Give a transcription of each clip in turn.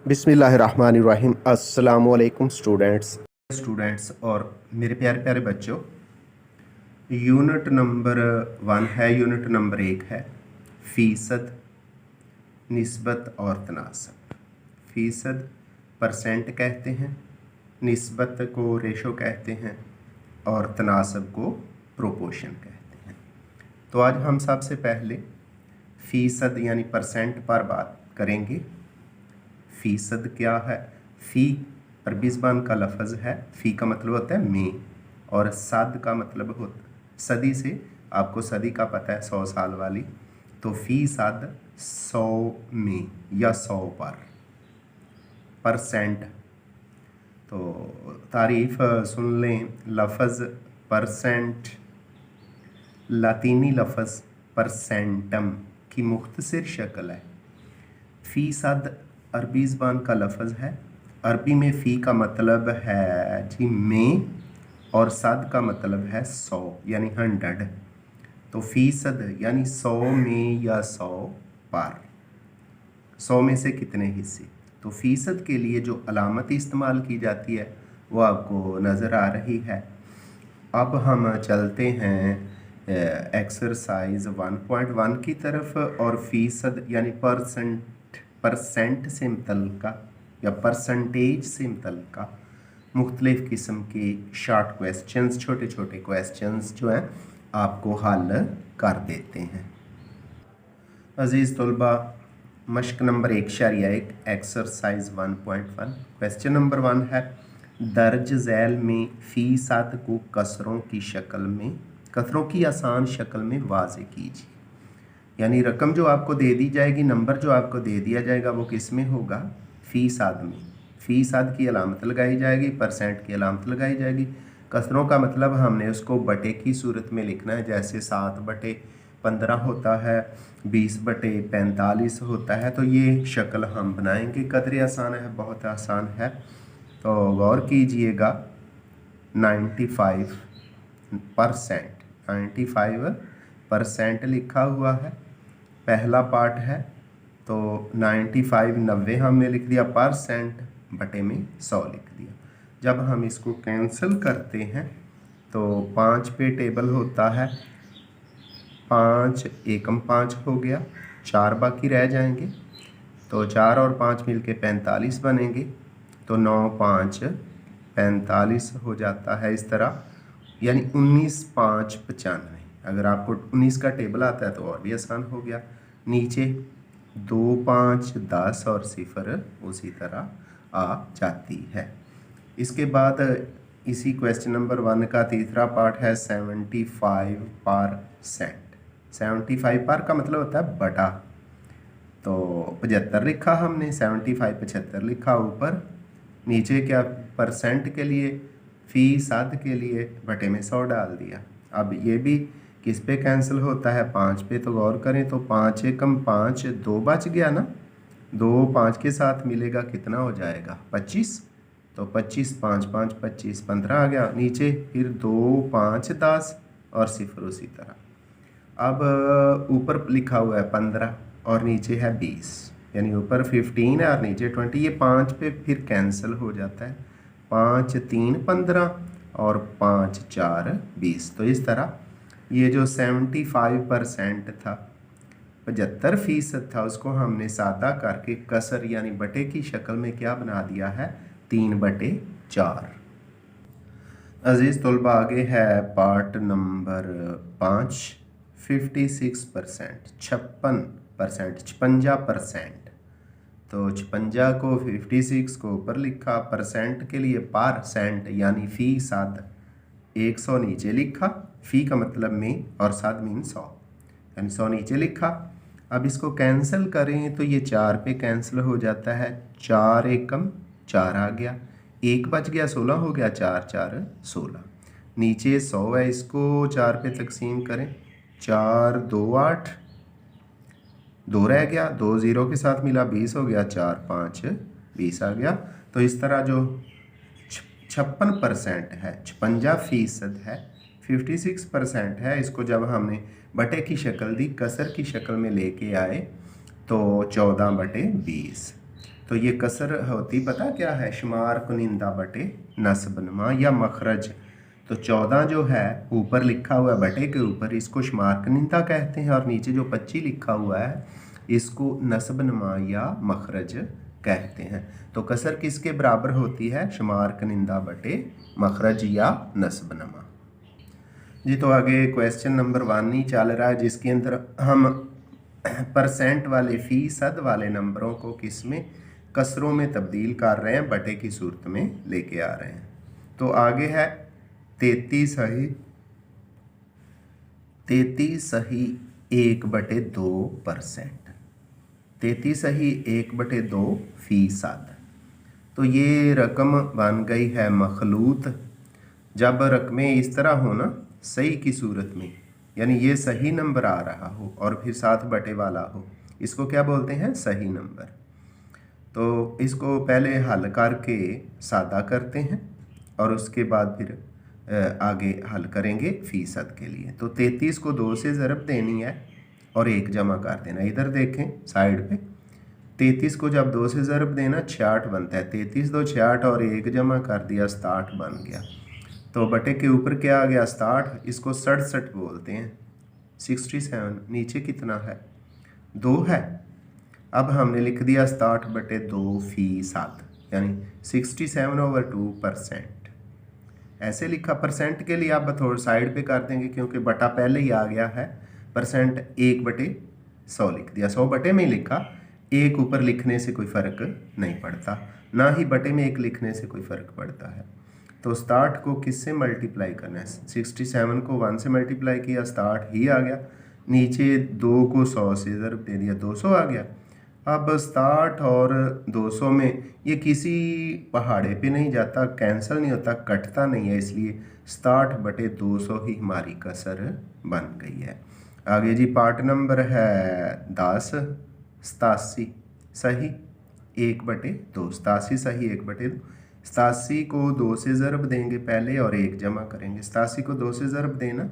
बिस्मिल्लाहिर्रहमानिर्रहीम। अस्सलामुअलैकुम स्टूडेंट्स और मेरे प्यारे प्यारे बच्चों। यूनिट नंबर 1 है, यूनिट नंबर 1 है फ़ीसद, निस्बत और तनासब। फ़ीसद परसेंट कहते हैं, निस्बत को रेशो कहते हैं और तनासब को प्रोपोर्शन कहते हैं। तो आज हम सबसे पहले फ़ीसद यानी परसेंट पर बात करेंगे। फ़ीसद क्या है? फ़ी अरबी ज़बान का लफ्ज़ है। फ़ी का मतलब होता है में, और सद का मतलब होता सदी से, आपको सदी का पता है 100 साल वाली। तो फ़ीसद 100 में या 100 पर। परसेंट तो तारीफ़ सुन लें। लफ्ज़ परसेंट लातीनी लफ्ज़ परसेंटम की मुख्तसर शक्ल है। फ़ीसद अरबी ज़बान का लफ्ज़ है। अरबी में फ़ी का मतलब है जी में, और सद का मतलब है 100 यानी 100। तो फ़ीसद यानी 100 में या 100 पर। 100 में से कितने हिस्से? तो फ़ीसद के लिए जो अलामत इस्तेमाल की जाती है वो आपको नज़र आ रही है। अब हम चलते हैं एक्सरसाइज 1.1 की तरफ, और फ़ीसद यानी परसेंट से मुतल्लिक़ या परसेंटेज से मुतल्लिक़ मुख्तलिफ़ किस्म के शॉर्ट क्वेश्चंस, छोटे छोटे क्वेश्चंस जो हैं आपको हल कर देते हैं। अज़ीज़ तलबा, मश्क नंबर 1.1 एक्सरसाइज 1.1 क्वेश्चन नंबर 1 है, दर्ज झैल में फ़ीसद को कसरों की शक्ल में, कसरों की आसान शक्ल में वाज़े कीजिए। यानी रकम जो आपको दे दी जाएगी, नंबर जो आपको दे दिया जाएगा वो किस में होगा? फ़ीसद में। फ़ीसद की अलामत लगाई जाएगी, परसेंट की अलामत लगाई जाएगी। कसरों का मतलब हमने उसको बटे की सूरत में लिखना है, जैसे 7/15 होता है, 20/45 होता है। तो ये शक्ल हम बनाएंगे। कदरे आसान है, बहुत आसान है। तो गौर कीजिएगा, 95% लिखा हुआ है, पहला पार्ट है। तो 95 90 हमने लिख दिया, परसेंट बटे में 100 लिख दिया। जब हम इसको कैंसिल करते हैं तो 5 पे टेबल होता है, 5 एकम 5 हो गया, 4 बाकी रह जाएंगे। तो 4 और 5 मिलके 45 बनेंगे। तो 9 5 45 हो जाता है इस तरह, यानी 19 5 95। अगर आपको 19 का टेबल आता है तो और भी आसान हो गया। नीचे 2 5 10 और 0 उसी तरह आ जाती है। इसके बाद इसी क्वेश्चन नंबर 1 का तीसरा पार्ट है 75%। 75 पर का मतलब होता है बटा। तो 75 लिखा हमने, 75 75 लिखा ऊपर, नीचे क्या परसेंट के लिए, फ़ीसद के लिए बटे में 100 डाल दिया। अब ये भी किस पे कैंसिल होता है? 5 पे। तो गौर करें, तो 5 एकम 5, 2 बच गया ना, 2 5 के साथ मिलेगा, कितना हो जाएगा? 25। तो 25 5 5 25 15 आ गया। नीचे फिर 2 5 10 और 0 उसी तरह। अब ऊपर लिखा हुआ है 15 और नीचे है 20, यानी ऊपर 15 है और नीचे 20। ये 5 पे फिर कैंसिल हो जाता है, 5 3 15 और 5 4 20। तो इस तरह ये जो 75% था, 75% था, उसको हमने सादा करके कसर यानी बटे की शक्ल में क्या बना दिया है? 3/4। अजीज़ तलबा, आगे है पार्ट नंबर 5, 56%, 56%, 56%। तो 56 को 56 को ऊपर लिखा, परसेंट के लिए परसेंट यानी फ़ीसद 100 नीचे लिखा, फ़ी का मतलब में और सद मीन 100, यानी 100 नीचे लिखा। अब इसको कैंसिल करें तो ये 4 पे कैंसिल हो जाता है, 4 एकम 4 आ गया, 1 बच गया, 16 हो गया, 4 4 16। नीचे 100 है, इसको 4 पे तकसीम करें, 4 2 8, 2 रह गया, 2 0 के साथ मिला, 20 हो गया, 4 5 20 आ गया। तो इस तरह जो 56% है, 56% है, 56% है, इसको जब हमने बटे की शक्ल दी, कसर की शक्ल में लेके आए तो 14/20। तो ये कसर होती पता क्या है, शुमार कुनिंदा बटे नस्ब नमा या मखरज। तो 14 जो है ऊपर लिखा हुआ है बटे के ऊपर, इसको शुमार कुनिंदा कहते हैं, और नीचे जो 25 लिखा हुआ है इसको नस्ब नमा या मखरज कहते हैं। तो कसर किसके बराबर होती है, शुमार कुनिंदा बटे मखरज या नस्ब नमा। जी तो आगे क्वेश्चन नंबर 1 ही चल रहा है, जिसके अंदर हम परसेंट वाले फीसद वाले नंबरों को किस में, कसरों में तब्दील कर रहे हैं, बटे की सूरत में लेके आ रहे हैं। तो आगे है 33 सही 1/2%, 33 सही 1/2%। तो ये रकम बन गई है मखलूत। जब रकमें इस तरह हो ना सही की सूरत में, यानी ये सही नंबर आ रहा हो और फिर साथ बटे वाला हो, इसको क्या बोलते हैं, सही नंबर। तो इसको पहले हल करके सादा करते हैं और उसके बाद फिर आगे हल करेंगे फीसद के लिए। तो 33 को 2 से ज़रब देनी है और 1 जमा कर देना। इधर देखें साइड पे, 33 को जब 2 से ज़रब देना 66 बनता है। 33 2 66 और 1 जमा कर दिया 67 बन गया। तो बटे के ऊपर क्या आ गया 67, इसको 67 बोलते हैं। 67 नीचे कितना है, 2 है। अब हमने लिख दिया 67/2%, यानी 67/2%। ऐसे लिखा। परसेंट के लिए आप थोड़ा साइड पे कर देंगे क्योंकि बटा पहले ही आ गया है। परसेंट 1/100 लिख दिया, 100 बटे में ही लिखा। 1 ऊपर लिखने से कोई फ़र्क नहीं पड़ता, ना ही बटे में 1 लिखने से कोई फ़र्क पड़ता है। तो 67 को किससे मल्टीप्लाई करना है, 67 को 1 से मल्टीप्लाई किया 67 ही आ गया। नीचे 2 को 100 से ज़रब दे दिया 200 आ गया। अब 67 और 200 में ये किसी पहाड़े पे नहीं जाता, कैंसिल नहीं होता, कटता नहीं है, इसलिए 67/200 ही हमारी कसर बन गई है। आगे जी पार्ट नंबर है 10, 87 सही 1/2, 87 सही 1/2। 87 को 2 से ज़रब देंगे पहले और 1 जमा करेंगे। 87 को 2 से ज़रब देना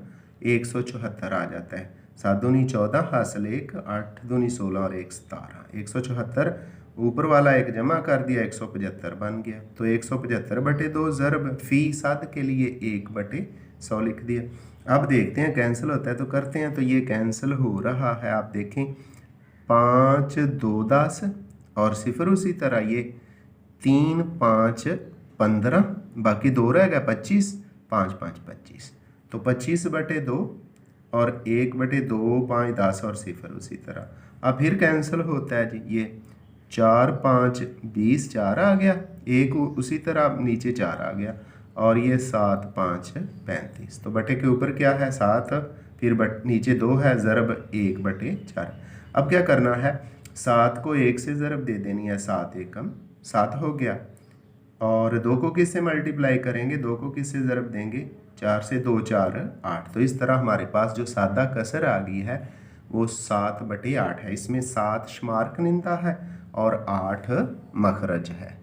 174 आ जाता है। 7 दूनी 14 हासिल 1, 8 दूनी 16 और 1 17, 174। ऊपर वाला 1 जमा कर दिया 175 बन गया। तो 175/2 ज़रब फीसद के लिए 1/100 लिख दिया। अब देखते हैं कैंसिल होता है तो करते हैं। तो ये कैंसिल हो रहा है, आप देखें 5 2 10 और 0 उसी तरह, ये 3 5 15, बाकी 2 रह गया 25, 5 5 25। तो 25/2 और 1/2 5 10 और 0 उसी तरह। अब फिर कैंसिल होता है जी, ये 4 5 20 4 आ गया, 1 उसी तरह नीचे 4 आ गया, और ये 7 5 35। तो बटे के ऊपर क्या है 7, फिर नीचे 2 है, ज़रब 1/4। अब क्या करना है, 7 को 1 से ज़रब दे देनी है, 7 एकम 7 हो गया। और 2 को किस से मल्टीप्लाई करेंगे, 2 को किस से ज़रब देंगे, 4 से 2 4 8। तो इस तरह हमारे पास जो सादा कसर आ गई है वो 7/8 है। इसमें 7 शुमार कुनिंदा है और 8 मखरज है।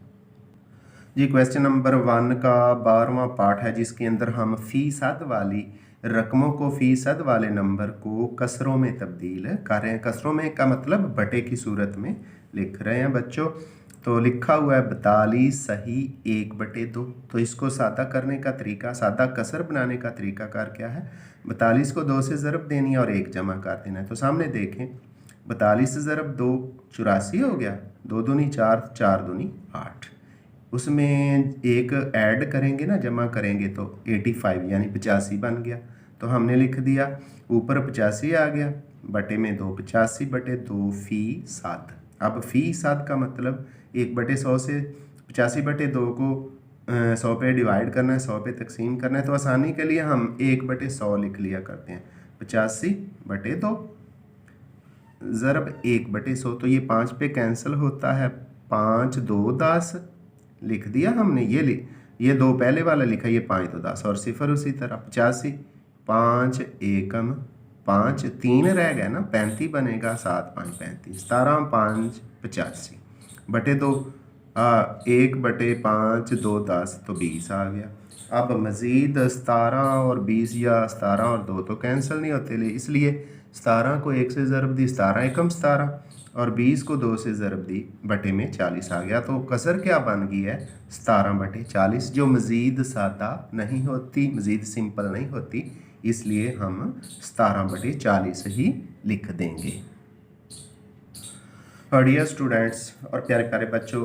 जी क्वेश्चन नंबर 1 का 12वां पार्ट है, जिसके अंदर हम फीसद वाली रकमों को, फीसद वाले नंबर को कसरों में तब्दील कर रहे हैं। कसरों में का मतलब बटे की सूरत में लिख रहे हैं बच्चों। तो लिखा हुआ है 42 सही 1/2। तो इसको सादा करने का तरीका, सादा कसर बनाने का तरीका कार क्या है, 42 को 2 से ज़रब देनी है और 1 जमा कर देना है। तो सामने देखें 42 से ज़रब 2 84 हो गया, 2 दूनी 4 4 दूनी 8। उसमें 1 ऐड करेंगे ना, जमा करेंगे तो 85 यानी 85 बन गया। तो हमने लिख दिया ऊपर 85 आ गया, बटे में 2 85/2 फीसद। अब फीसद का मतलब 1/100 से 85/2 को 100 पे डिवाइड करना है, 100 पे तकसीम करना है। तो आसानी के लिए हम 1/100 लिख लिया करते हैं, 85/2 ज़रब 1/100। तो ये 5 पे कैंसिल होता है, 5 2 10 लिख दिया हमने, ये 2 पहले वाला लिखा, ये 5 2 10 और 0 उसी तरह। 85 5 एकम 5, 3 रह गया ना, 35 बनेगा, 7 5 35, 17 5 85 बटे 2, 1/5 2 10, तो 20 आ गया। अब मज़ीद 17 और 20 या 17 और 2 तो कैंसिल नहीं होते, इसलिए 17 को 1 से ज़रब दी, 17 एकम 17 और 20 को 2 से ज़रब दी बटे में 40 आ गया। तो कसर क्या बन गई है 17/40, जो मज़ीद सादा नहीं होती, मज़ीद सिंपल नहीं होती, इसलिए हम 17/40 ही लिख देंगे। और डियर स्टूडेंट्स और प्यारे प्यारे बच्चों,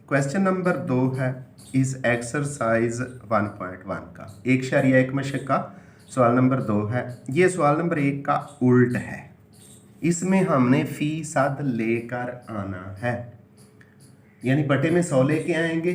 क्वेश्चन नंबर 2 है इस एक्सरसाइज 1.1 का 1.1 मशक का सवाल नंबर 2 है। ये सवाल नंबर 1 का उल्ट है। इसमें हमने फीसद लेकर आना है, यानी बटे में 100 लेके आएंगे,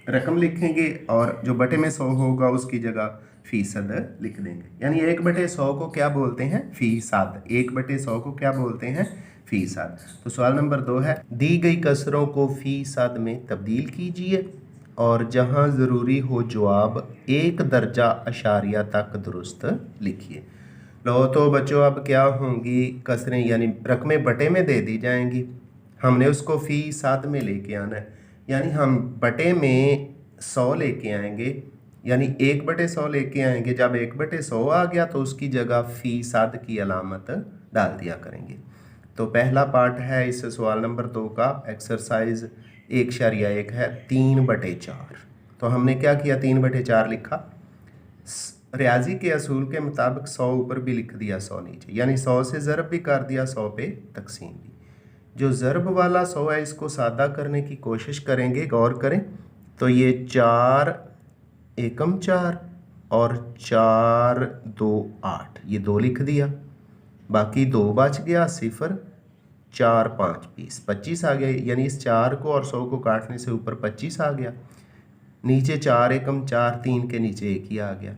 रकम लिखेंगे और जो बटे में 100 होगा उसकी जगह फीसद लिख देंगे। यानी 1/100 को क्या बोलते हैं फीसद, 1/100 को क्या बोलते हैं फीसद। तो सवाल नंबर 2 है दी गई कसरों को फीसद में तब्दील कीजिए और जहां ज़रूरी हो जवाब 1 दर्जा अशारिया तक दुरुस्त लिखिए। लो तो बच्चों अब क्या होंगी कसरें, यानी रकमें बटे में दे दी जाएंगी, हमने उसको फीसद में लेके आना है। यानी हम बटे में 100 लेके आएंगे, यानी 1/100 लेके आएंगे। जब 1/100 आ गया तो उसकी जगह फीसद की अलामत डाल दिया करेंगे। तो पहला पार्ट है इस सवाल नंबर 2 का एक्सरसाइज 1.1 है 3/4। तो हमने क्या किया 3/4 लिखा, रियाजी के असूल के मुताबिक 100 ऊपर भी लिख दिया 100 नीचे, यानी 100 से ज़रब भी कर दिया 100 पे तकसीम भी। जो ज़रब वाला 100 है इसको सादा करने की कोशिश करेंगे, गौर करें। तो ये 4 एकम 4 और 4 2 8, ये 2 लिख दिया, बाकी 2 बच गया 0, 4 5 20, 25 आ गया। यानी इस 4 को और 100 को काटने से ऊपर 25 आ गया, नीचे 4 एकम 4, 3 के नीचे 1 ही आ गया।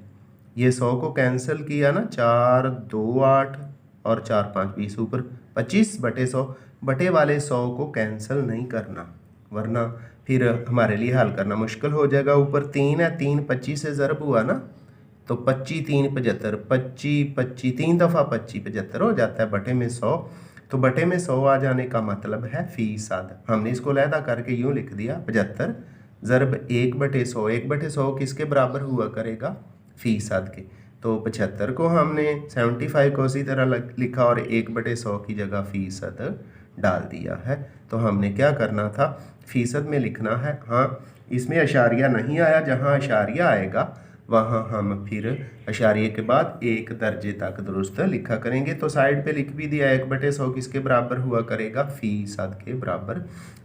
ये 100 को कैंसिल किया ना, 4 2 8 और 4 5 20, ऊपर 25/100। बटे वाले 100 को कैंसिल नहीं करना, वरना फिर हमारे लिए हल करना मुश्किल हो जाएगा। ऊपर 3 है, 3 25 से ज़रब हुआ ना, तो 25 3 75, 25 25 3 दफ़ा 25 75 हो जाता है बटे में 100। तो बटे में 100 आ जाने का मतलब है फीसद। हमने इसको लहदा करके यूँ लिख दिया 75 ज़रब 1/100। 1/100 किसके बराबर हुआ करेगा फीसद के। तो 75 को हमने 75 को उसी तरह लिखा और 1/100 की जगह फीसद डाल दिया है। तो हमने क्या करना था फीसद में लिखना है। हाँ, इसमें अशारिया नहीं आया, जहाँ अशारिया आएगा वहाँ हम फिर अशारिये के बाद 1 दर्जे तक दुरुस्त लिखा करेंगे। तो साइड पे लिख भी दिया 1/100 किसके बराबर हुआ करेगा फीसद के बराबर।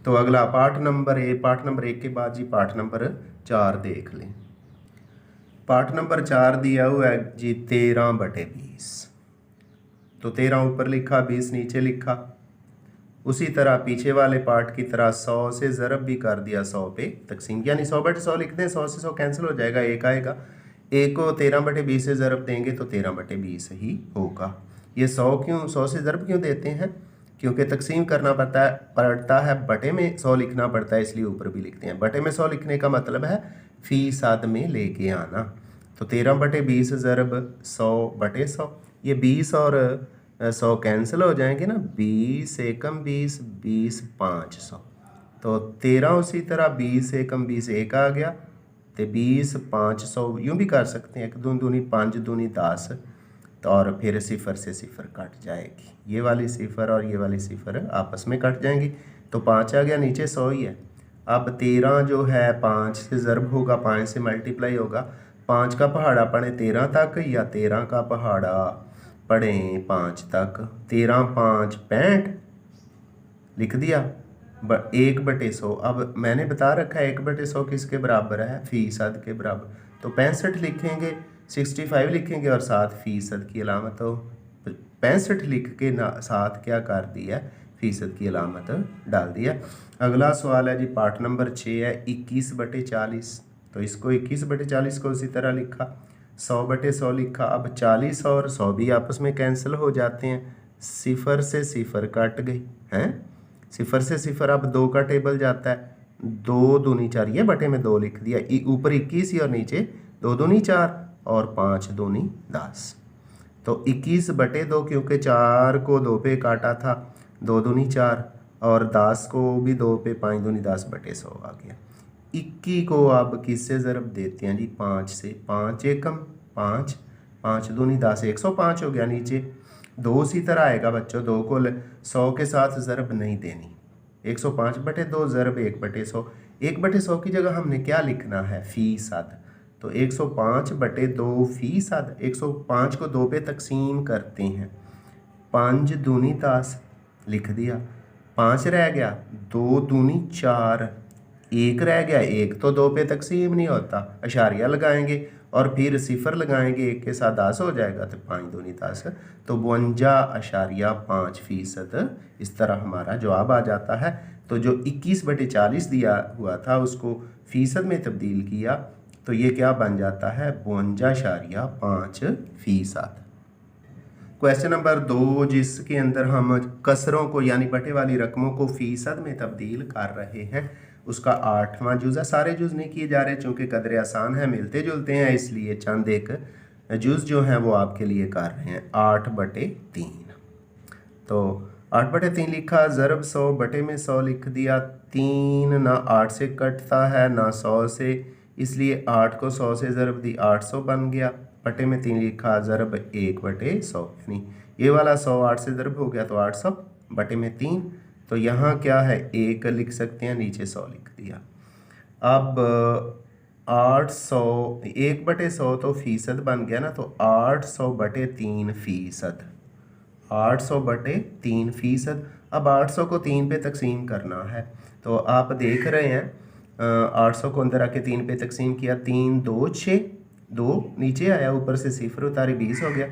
तो अगला पार्ट नंबर 1 के बाद जी पार्ट नंबर 4 देख लें। पार्ट नंबर 4 दिया हुआ है जी 13/20। तो 13 ऊपर लिखा, 20 नीचे लिखा। उसी तरह पीछे वाले पार्ट की तरह 100 से ज़रब भी कर दिया 100 पे तकसीम, यानी 100/100 लिख दें, 100 से 100 कैंसिल हो जाएगा, 1 आएगा। 1 को 13/20 से ज़रब देंगे तो 13/20 ही होगा। ये 100 से ज़रब क्यों देते हैं, क्योंकि तकसीम करना पड़ता है बटे में 100 लिखना पड़ता है, इसलिए ऊपर भी लिखते हैं। बटे में 100 लिखने का मतलब है फीसद में लेके आना। तो 13/20 ज़रब 100/100, ये 20 और 100 कैंसिल हो जाएंगे ना, 20 एकम 20, 20 500। तो 13 उसी तरह 20 एकम 20 1 आ गया, तो 20 500 यूँ भी कर सकते हैं, 1 2 दूनी 5 दूनी 10, तो और फिर 0 से 0 कट जाएगी, ये वाली 0 और ये वाली 0 आपस में कट जाएंगी। तो 5 आ गया, नीचे 100 ही है। अब 13 जो है 5 से ज़रब होगा, 5 से मल्टीप्लाई होगा। 5 का पहाड़ा पढ़े 13 तक या 13 का पहाड़ा पढ़ें 5 तक। 13 5 65 लिख दिया 1/100। अब मैंने बता रखा है 1/100 किसके बराबर है फीसद के बराबर। तो 65 लिखेंगे, 65 लिखेंगे और साथ फीसद की अलामत। तो 65 लिख के ना साथ क्या कर दिया फीसद की अलामत डाल दिया। अगला सवाल है जी पार्ट नंबर 6 है 21/40। तो इसको 21/40 को उसी तरह लिखा, 100/100 लिखा। अब 40 और 100 भी आपस में कैंसिल हो जाते हैं, 0 से 0 कट गई हैं, 0 से 0 अब 2 का टेबल जाता है, 2 दूनी 4, ये बटे में 2 लिख दिया, ऊपर 21 ही और नीचे 2 दूनी 4 और 5 दूनी 10। तो 21/2, क्योंकि 4 को 2 पे काटा था, 2 दूनी 4 और 10 को भी 2 पे, 5 दूनी 10/100 आ गया। 21 को अब किससे ज़रब देते हैं जी 5 से, 5 एकम 5, 5 दूनी 10, 105 हो गया नीचे। दो उसी तरह आएगा बच्चों, 2 को 100 के साथ ज़रब नहीं देनी। 105/2 ज़रब 1/100। 1/100 की जगह हमने क्या लिखना है, फ़ीसद। तो 105/2 फ़ीसद। 105 को 2 पे तकसीम करते हैं, 5 दूनी 10 लिख दिया, 5 रह गया, 2 दूनी 4, 1 रह गया, 1 तो 2 पे तकसीम नहीं होता, अशारिया लगाएंगे और फिर सिफर लगाएंगे, 1 के साथ 10 हो जाएगा, तो 5 दूनी 10, तो 52.5% इस तरह हमारा जवाब आ जाता है। तो जो 21/40 दिया हुआ था उसको फ़ीसद में तब्दील किया, तो ये क्या बन जाता है, 52.5%। क्वेश्चन नंबर 2, जिसके अंदर हम कसरों को यानी बटे वाली रकमों को फ़ीसद में तब्दील कर रहे हैं, उसका 8वां जुज़ है। सारे जुज़ नहीं किए जा रहे चूँकि कदर आसान है, मिलते जुलते हैं, इसलिए चंद एक जुज़ जो हैं वो आपके लिए कर रहे हैं। 8/3, तो 8/3 लिखा, ज़रब 100 बटे में 100 लिख दिया। 3 ना 8 से कटता है ना 100 से, इसलिए 8 को 100 से ज़रब दी, 800 बन गया। बटे में 3 लिखा, ज़रब 1/100, यानी ये वाला 100 8 से ज़रब हो गया तो 800 बटे में 3, तो यहाँ क्या है 1 लिख सकते हैं, नीचे 100 लिख दिया। अब 800 1/100 तो फ़ीसद बन गया ना, तो 800/3 फ़ीसद, 800/3 फ़ीसद। अब 800 को 3 पे तकसीम करना है, तो आप देख रहे हैं 800 को अंदर आके 3 पे तकसीम किया, 3 2 6, 2 नीचे आया, ऊपर से सिफर उतारी, 20 हो गया।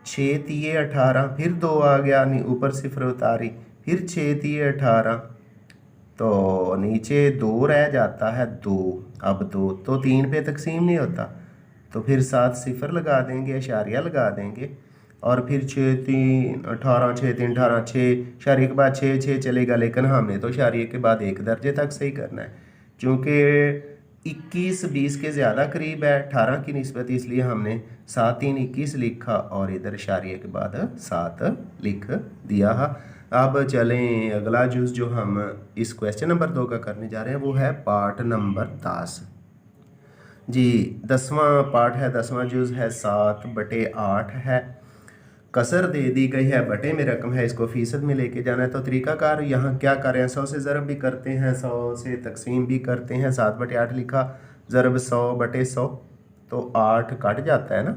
6 3 18, फिर 2 आ गया, ऊपर सिफर उतारी, फिर 6 3 18, तो नीचे 2 रह जाता है, 2। अब 2 तो 3 पे तकसीम नहीं होता, तो फिर 7 सिफर लगा देंगे, अशारिया लगा देंगे, और फिर 6 3 18, 6 3 18, 6 शारिये के बाद 6 6 चलेगा, लेकिन हमने तो शारिये के बाद 1 दर्जे तक सही करना है, क्योंकि 21 20 के ज़्यादा करीब है 18 की निस्बत, इसलिए हमने 7 3 21 लिखा और इधर शारिये के बाद 7 लिख दिया। अब चलें अगला जुज़ जो हम इस क्वेश्चन नंबर 2 का करने जा रहे हैं वो है पार्ट नंबर 10 जी। 10वां पार्ट है, 10वां जुज़ है, 7/8 है। कसर दे दी गई है, बटे में रकम है, इसको फ़ीसद में लेके जाना है। तो तरीक़ाकार यहाँ क्या करें, 100 से ज़रब भी करते हैं, 100 से तकसीम भी करते हैं। 7/8 लिखा, ज़रब 100/100, तो 8 कट जाता है ना,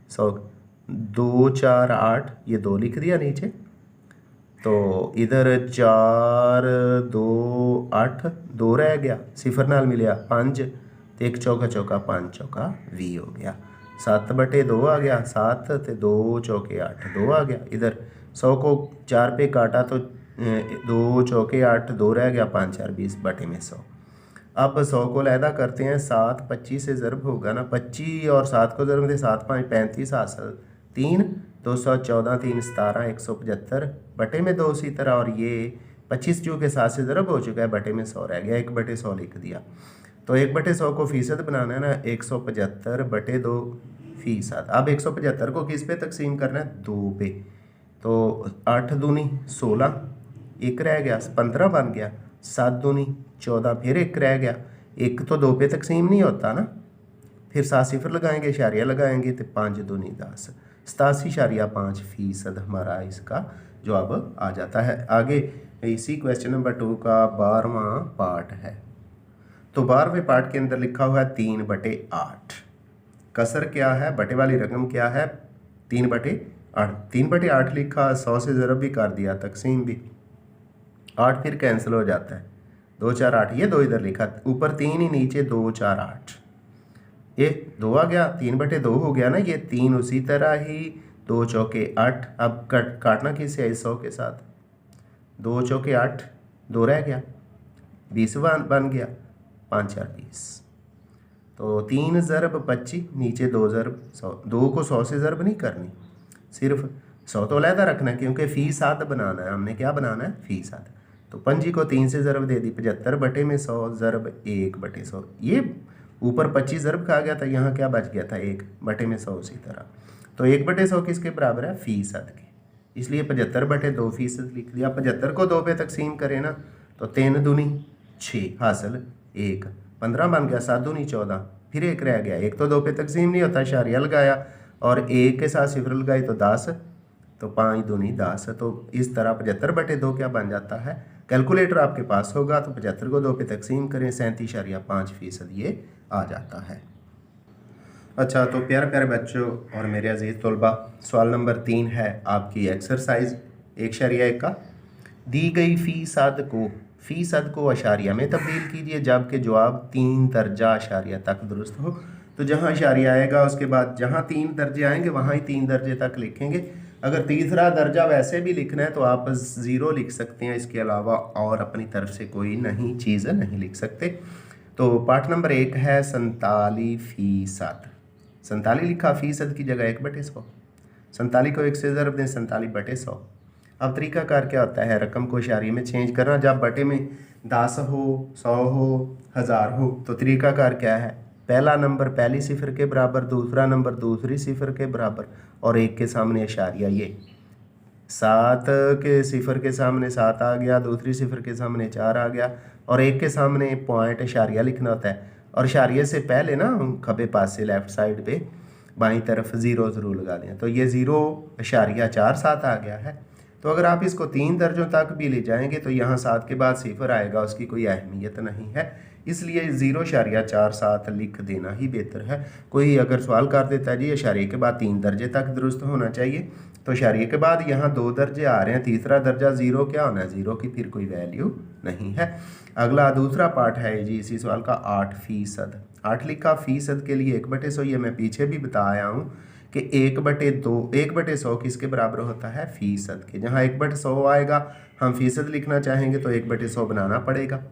100 2 4 8, ये 2 लिख दिया नीचे, तो इधर 4 2 8, 2 रह गया, सिफर नाल मिलिया 5, तो 1 चौका चौका 5 चौका 20 हो गया। 7/2 आ गया, 7 तो 2 चौके 8, 2 आ गया। इधर 100 को 4 पे काटा तो 2 चौके 8, 2 रह गया, 5 4 20 बटे में 100। अब 100 को लहदा करते हैं, 7 25 से ज़रब होगा ना, 25 और 7 को ज़रब दे, 7 5 35 हासिल 3, 214 3 17 175 बटे में 2 उसी तरह, और ये 25 चूँकि 7 से ज़रब हो चुका है, बटे में 100 रह गया, 1/100 लिख दिया। तो 1/100 को फ़ीसद बनाना है ना, 175/2 फ़ीसद। अब 175 को किस पे तकसीम करना है, 2 पे, तो 8 दूनी 16, 1 रह गया, 15 बन गया, 7 दूनी 14, फिर 1 रह गया, 1 तो 2 पे तकसीम नहीं होता ना, फिर 7 सिफर लगाएंगे, इशारिया लगाएंगे, तो 5 दूनी 10, 87.5% हमारा इसका जवाब आ जाता है। आगे इसी क्वेश्चन नंबर 2 का 12वां पार्ट है। तो 12वें पार्ट के अंदर लिखा हुआ है 3/8। कसर क्या है, बटे वाली रकम क्या है, 3/8। 3/8 लिखा, 100 से ज़रब भी कर दिया, तकसीम भी, 8 फिर कैंसिल हो जाता है, 2 4 8, ये 2 इधर लिखा, ऊपर 3 ही, नीचे 2 4 8, ये 2 आ गया, 3/2 हो गया ना, ये 3 उसी तरह ही, 2 चौके 8। अब काटना किससे है, 100 के साथ, 2 चौके 8, 2 रह गया, 20 बन गया, 5 4 20, तो 3 ज़रब 25, नीचे 2 ज़रब 100, 2 को 100 से ज़रब नहीं करनी, सिर्फ 100 तो अलहदा रखना है, क्योंकि फ़ीसद बनाना है हमने, क्या बनाना है, फ़ीसद। तो 25 को 3 से ज़रब दे दी, 75 बटे में 100 ज़रब 1/100, ये ऊपर 25 ज़रब खा गया था, यहाँ क्या बच गया था, 1 बटे में 100 उसी तरह। तो 1/100 किसके बराबर है, फ़ीसद के, इसलिए 75/2 फ़ीसद लिख दिया। 75 को 2 पे तकसीम करें ना, तो 3 दूनी 6 हासिल 1, 15 बन गया, 7 दूनी 14, फिर 1 रह गया, 1 तो 2 पे तकसीम नहीं होता, इशारिया लगाया और 1 के साथ सिफर लगाई तो 10, तो 5 दूनी 10। तो इस तरह 75/2 क्या बन जाता है, कैलकुलेटर आपके पास होगा तो 75 को 2 पे तकसीम करें, 37.5% ये आ जाता है। अच्छा, तो प्यारे प्यारे बच्चों और मेरे अजीज़ तलबा, सवाल नंबर 3 है आपकी एक्सरसाइज 1.1 का। दी गई फ़ीसद को अशारिया में तब्दील कीजिए जबकि जवाब 3 दर्जा अशारिया तक दुरुस्त हो। तो जहाँ अशारिया आएगा उसके बाद जहाँ 3 दर्जे आएंगे वहाँ ही 3 दर्जे तक लिखेंगे। अगर तीसरा दर्जा वैसे भी लिखना है तो आप 0 लिख सकते हैं, इसके अलावा और अपनी तरफ से कोई नहीं चीज़ नहीं लिख सकते। तो पाठ नंबर 1 है 47%। 47 लिखा, फ़ीसद की जगह 1/100। 47 को 1 से ज़रब दें, 47/100। अब तरीकाकार क्या होता है, रकम को इशारे में चेंज करना। जब बटे में 10 हो, 100 हो, 1000 हो, तो तरीकाकार क्या है, पहला नंबर पहली सिफर के बराबर, दूसरा नंबर दूसरी सिफर के बराबर और एक के सामने इशारिया। ये 7 के सिफर के सामने 7 आ गया, दूसरी सिफर के सामने 4 आ गया और एक के सामने पॉइंट इशारिया लिखना होता है। और इशारिये से पहले ना खब्बे पास से लेफ़्ट साइड पे बाईं तरफ 0 ज़रूर लगा दें। तो ये 0.47 आ गया है। तो अगर आप इसको 3 दर्जों तक भी ले जाएंगे तो यहाँ 7 के बाद सिफर आएगा, उसकी कोई अहमियत नहीं है, इसलिए 0.47 लिख देना ही बेहतर है। कोई अगर सवाल कर देता है जी इशारे के बाद 3 दर्जे तक दुरुस्त होना चाहिए, तो इशारे के बाद यहाँ 2 दर्जे आ रहे हैं, तीसरा दर्जा 0 क्या होना है, 0 की फिर कोई वैल्यू नहीं है। अगला दूसरा पार्ट है जी इसी सवाल का 8%। 8 लिखा, फ़ीसद के लिए 1/100, ये मैं पीछे भी बताया हूँ कि 1/100 किसके बराबर होता है, फ़ीसद के। जहाँ 1/100 आएगा हम फ़ीसद लिखना चाहेंगे तो 1/100 बनाना पड़ेगा,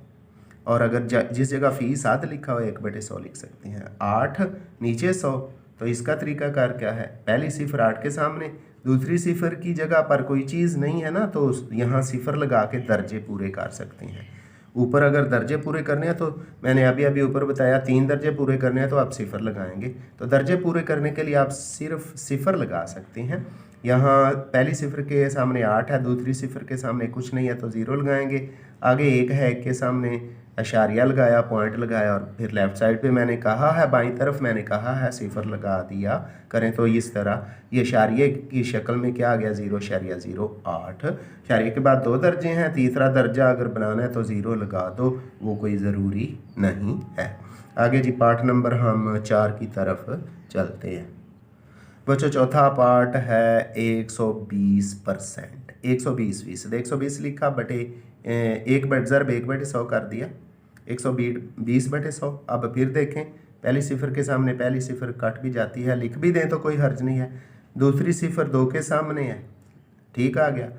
और अगर जिस जगह फ़ीसद लिखा हो 1/100 लिख सकते हैं। 8 नीचे 100, तो इसका तरीकाकार क्या है, पहली सिफर 8 के सामने, दूसरी सिफर की जगह पर कोई चीज़ नहीं है ना, तो यहाँ सिफर लगा के दर्जे पूरे कर सकते हैं। ऊपर अगर दर्जे पूरे करने हैं तो मैंने अभी ऊपर बताया 3 दर्जे पूरे करने हैं तो आप सिफर लगाएंगे। तो दर्जे पूरे करने के लिए आप सिर्फ सिफर लगा सकते हैं। यहाँ पहली सिफर के सामने 8 है, दूसरी सिफर के सामने कुछ नहीं है तो 0 लगाएंगे। आगे 1 है, 1 के सामने अशारिया लगाया, पॉइंट लगाया और फिर लेफ़्ट साइड पे मैंने कहा है, बाईं तरफ मैंने कहा है सिफर लगा दिया करें। तो इस तरह ये इशारिये की शक्ल में क्या आ गया, 0.08। इशारिये के बाद 2 दर्जे हैं, तीसरा दर्जा अगर बनाना है तो 0 लगा दो, वो कोई ज़रूरी नहीं है। आगे जी पार्ट नंबर हम 4 की तरफ चलते हैं। बच्चों चौथा पार्ट है 120%। 120%, 120 लिखा बटे 1/100 कर दिया, 120/100। अब फिर देखें, पहली सिफर के सामने पहली सिफर कट भी जाती है, लिख भी दें तो कोई हर्ज नहीं है। दूसरी सिफर 2 के सामने है, ठीक आ गया,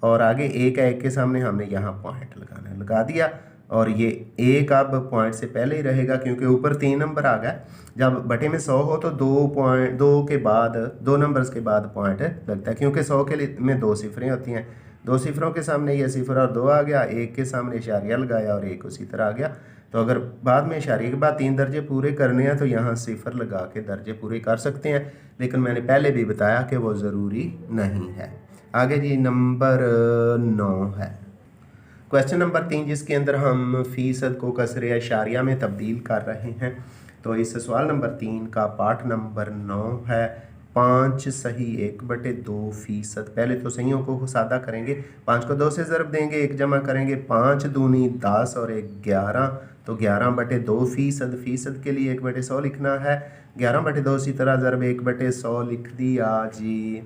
और आगे 1 है, 1 के सामने हमने यहाँ पॉइंट लगाना है, लगा दिया। और ये 1 अब पॉइंट से पहले ही रहेगा क्योंकि ऊपर 3 नंबर आ गया। जब बटे में 100 हो तो 2 के बाद 2 नंबर्स के बाद पॉइंट लगता है, क्योंकि 100 के लिए में 2 सिफरें होती हैं। 2 सिफरों के सामने ये सिफर और 2 आ गया, 1 के सामने इशारिया लगाया और 1 उसी तरह आ गया। तो अगर बाद में इशारे के बाद 3 दर्जे पूरे करने हैं तो यहाँ सिफर लगा के दर्जे पूरे कर सकते हैं, लेकिन मैंने पहले भी बताया कि वो ज़रूरी नहीं है। आगे जी नंबर 9 है, क्वेश्चन नंबर 3, जिसके अंदर हम फ़ीसद को कसरे इशारिया में तब्दील कर रहे हैं। तो इस सवाल नंबर 3 का पार्ट नंबर 9 है 5 सही 1/2%। पहले तो सहीयों को सादा करेंगे, 5 को 2 से ज़रब देंगे, 1 जमा करेंगे, 5 दूनी 10 और 1 11, तो 11/2%। फ़ीसद के लिए 1/100 लिखना है, 11/2 इसी तरह ज़रब 1/100 लिख दिया जी।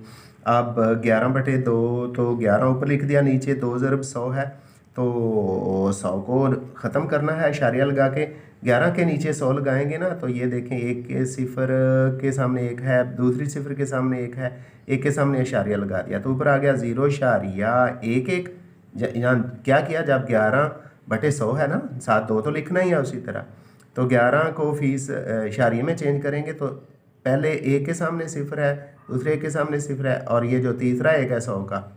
अब 11/2 तो 11 ऊपर लिख दिया, नीचे 2 ज़रब 100 है, तो 100 को ख़त्म करना है इशारिया लगा के। 11 के नीचे 100 लगाएंगे ना, तो ये देखें 1 के सिफर के सामने 1 है, दूसरी सिफर के सामने 1 है, 1 के सामने इशारिया लगा दिया, तो ऊपर आ गया 0.11। यहाँ क्या किया, जब 11/100 है ना, 7 2 तो लिखना ही है उसी तरह। तो 11 को फीस इशारिये में चेंज करेंगे तो पहले 1 के सामने सिफर है, दूसरे 1 के सामने सिफर है, और ये जो तीसरा 1 है 100 का,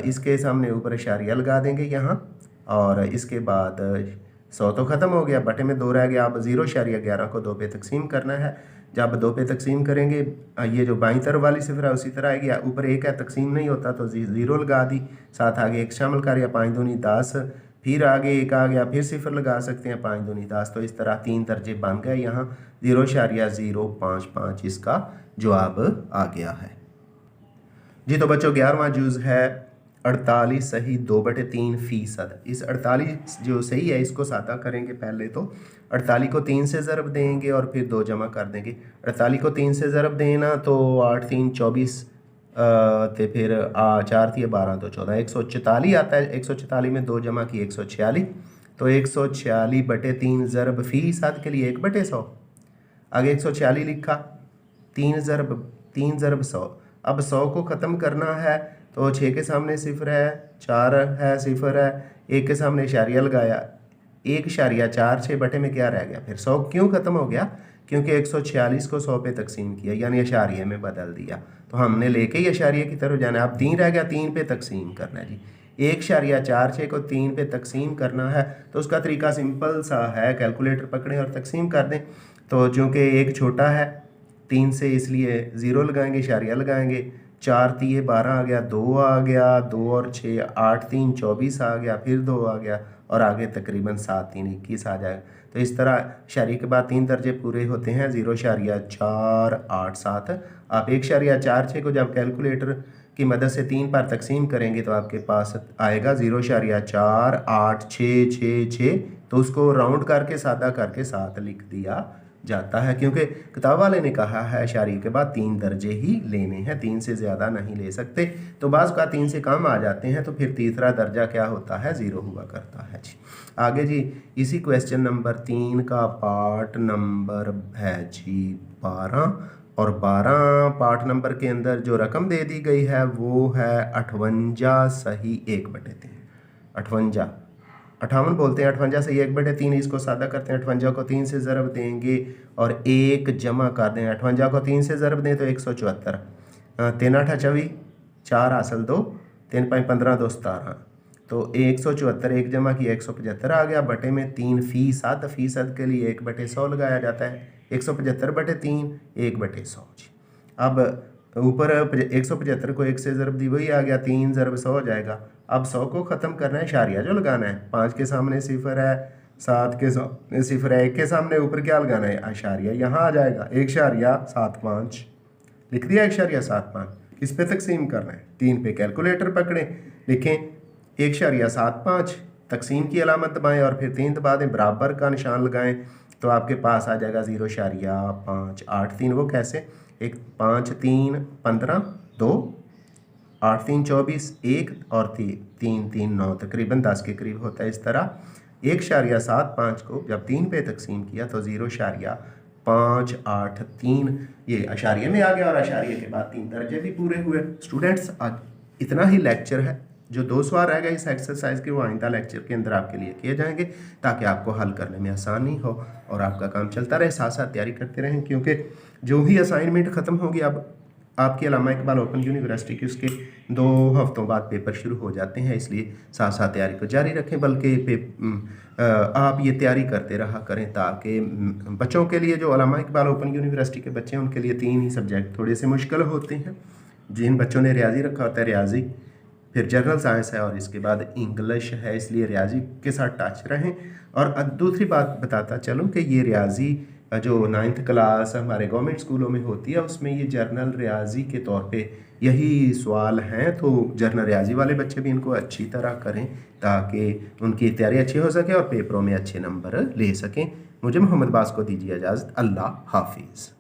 इसके सामने ऊपर इशारिया लगा देंगे यहाँ, और इसके बाद 100 तो ख़त्म हो गया, बटे में 2 रह गया। अब 0.11 को 2 पे तकसीम करना है। जब 2 पे तकसीम करेंगे ये जो बाईं तरफ वाली सिफर है उसी तरह आएगी, ऊपर 1 है, तकसीम नहीं होता तो 0 लगा दी, साथ आगे 1 शामिल कर या 5 दूनी 10, फिर आगे 1 आ गया, फिर सिफर लगा सकते हैं 5 दूनी 10। तो इस तरह 3 दर्जे बन गए, यहाँ 0.055 इसका जवाब आ गया है। जी तो बच्चों 11वां जुज़ है 48 सही 2/3%। इस 48 जो सही है इसको सादा करेंगे। पहले तो 48 को 3 से ज़रब देंगे और फिर 2 जमा कर देंगे। 48 को 3 से ज़रब देना तो 8 3 24 तो फिर 4 3 12 तो 14 144 आता है। 144 में 2 जमा की 146, तो 146/3 ज़रब फ़ीसद के लिए 1/100। आगे 146 लिखा, 3 ज़रब 100। अब 100 को ख़त्म करना है तो 6 के सामने सिफर है, 4 है, सिफर है, 1 के सामने इशारिया लगाया, 1.46 बटे में क्या रह गया। फिर 100 क्यों ख़त्म हो गया? क्योंकि 146 को 100 पे तकसीम किया, यानी इशारिये में बदल दिया। तो हमने लेके ही इशारिये की तरफ जाना है। अब 3 रह गया, 3 पे तकसीम करना है जी। 1.46 को 3 पे तकसीम करना है तो उसका तरीका सिंपल सा है, कैलकुलेटर पकड़ें और तकसीम कर दें। तो चूँकि 1 छोटा है 3 से, इसलिए 0 लगाएंगे, इशारिया लगाएंगे। 4 3 12 आ गया, 2 आ गया, 2 और 6 8 3 24 आ गया, फिर 2 आ गया और आगे तकरीबन 7 3 21 आ जाएगा। तो इस तरह इशारिये के बाद 3 दर्जे पूरे होते हैं। 0.487। आप 1.46 को जब कैलकुलेटर की मदद से 3 बार तकसीम करेंगे तो आपके पास आएगा 0.486666। तो उसको राउंड करके सादा करके 7 लिख दिया जाता है, क्योंकि किताब वाले ने कहा है इशारिये के बाद 3 दर्जे ही लेने हैं, 3 से ज़्यादा नहीं ले सकते। तो बाज़ का 3 से कम आ जाते हैं तो फिर तीसरा दर्जा क्या होता है? 0 हुआ करता है जी। आगे जी इसी क्वेश्चन नंबर 3 का पार्ट नंबर है जी 12, और 12 पार्ट नंबर के अंदर जो रकम दे दी गई है वो है 58 सही 1/3। 58 58 बोलते हैं, 58 सही 1/3। इसको सादा करते हैं, 58 को 3 से ज़रब देंगे और 1 जमा कर दें। 58 को 3 से ज़रब दें तो 174, 3 8 24, 4 हासिल 2, 3 5 15 2 17, तो 174, 1 जमा की 175 आ गया, बटे में 3 फ़ीसद। फ़ीसद के लिए 1/100 लगाया जाता है। 175/3 1/100 जी। अब ऊपर 175 को 1 से ज़रब दी, वही आ गया, 3 ज़रब 100 हो जाएगा। अब 100 को ख़त्म करना है, इशारिया जो लगाना है। 5 के सामने सिफर है, 7 के सामने सिफर है, 1 के सामने ऊपर क्या लगाना है? इशारिया। यहाँ आ जाएगा 1.75 लिख दिया, 1.75। किस पे तकसीम करना है? 3 पे। कैलकुलेटर पकड़ें, लिखें 1.75, तकसीम की अलामत दबाएं और फिर 3 दबा दें, बराबर का निशान लगाएं तो आपके पास आ जाएगा 0.5 8 3। वो कैसे? 1 5 3 15 2 8 3 24 1 और 3 3 9, तकरीबन 10 के करीब होता है। इस तरह 1.75 को जब 3 पे तकसीम किया तो 0.583 ये अशारिये में आ गया, और अशारिये के बाद 3 दर्जे भी पूरे हुए। स्टूडेंट्स आज इतना ही लेक्चर है। जो 2 सवाल रह गए इस एक्सरसाइज के वो आइंदा लेक्चर के अंदर आपके लिए किए जाएंगे, ताकि आपको हल करने में आसानी हो और आपका काम चलता रहे, साथ साथ तैयारी करते रहें। क्योंकि जो ही असाइनमेंट ख़त्म होगी, अब आपकी अल्लामा इकबाल ओपन यूनिवर्सिटी की उसके 2 हफ्तों बाद पेपर शुरू हो जाते हैं, इसलिए साथ साथ तैयारी को जारी रखें। बल्कि आप ये तैयारी करते रहा करें, ताकि बच्चों के लिए जो अल्लामा इकबाल ओपन यूनिवर्सिटी के बच्चे हैं उनके लिए 3 ही सब्जेक्ट थोड़े से मुश्किल होते हैं। जिन बच्चों ने रियाजी रखा होता है, रियाजी, फिर जनरल साइंस है और इसके बाद इंग्लिश है, इसलिए रियाजी के साथ टच रहें। और दूसरी बात बताता चलूँ कि ये रियाजी जो 9th क्लास हमारे गवर्नमेंट स्कूलों में होती है, उसमें ये जर्नल रियाजी के तौर पे यही सवाल हैं। तो जर्नल रियाजी वाले बच्चे भी इनको अच्छी तरह करें, ताकि उनकी तैयारी अच्छी हो सके और पेपरों में अच्छे नंबर ले सकें। मुझे मोहम्मद बास को दीजिए इजाज़त। अल्लाह हाफिज़।